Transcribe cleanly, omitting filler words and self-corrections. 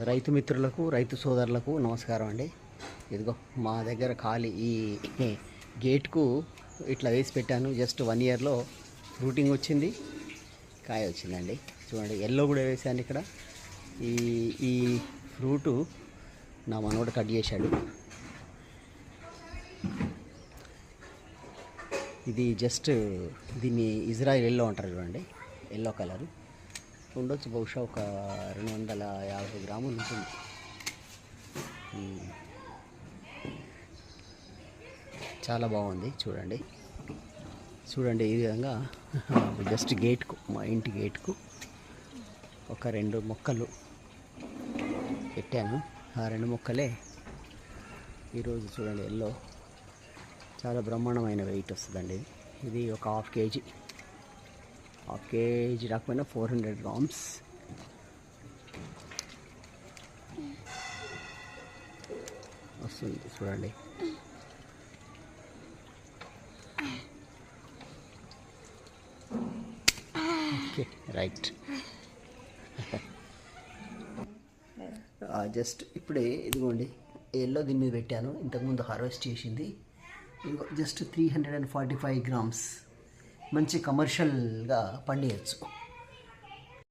రైతు మిత్రులకు రైతు సోదరులకు నమస్కారం అండి. ఇదిగో మా దగ్గర ఖాళీ ఈ గేట్కు ఇట్లా వేసి పెట్టాను. జస్ట్ 1 ఇయర్లో ఫ్రూటింగ్ వచ్చింది, కాయ వచ్చిందండి. చూడండి, ఎల్లో కూడా వేసాను ఇక్కడ. ఈ ఈ ఫ్రూటు నా మనోడు కట్ చేశాడు. ఇది జస్ట్ దీన్ని ఇజ్రాయిల్ ఎల్లో అంటారు చూడండి, ఎల్లో కలర్ ఉండొచ్చు, బహుశా ఒక 250 గ్రాములు ఉంటుంది. చాలా బాగుంది. చూడండి ఈ విధంగా జస్ట్ గేట్కు, మా ఇంటి గేట్కు ఒక 2 మొక్కలు పెట్టాను. ఆ 2 మొక్కలే ఈరోజు చూడండి ఎల్లో చాలా బ్రహ్మాండమైన వెయిట్ వస్తుందండి. ఇది ఒక హాఫ్ కేజీ రాకపోయినా 400 గ్రామ్స్ వస్తుంది. చూడండి, ఓకే రైట్. జస్ట్ ఇప్పుడే ఇదిగోండి ఎల్లో దీని మీద పెట్టాను. ఇంతకుముందు హార్వెస్ట్ చేసింది. జస్ట్ 345 గ్రామ్స్ మంచి కమర్షియల్గా పండియచ్చు.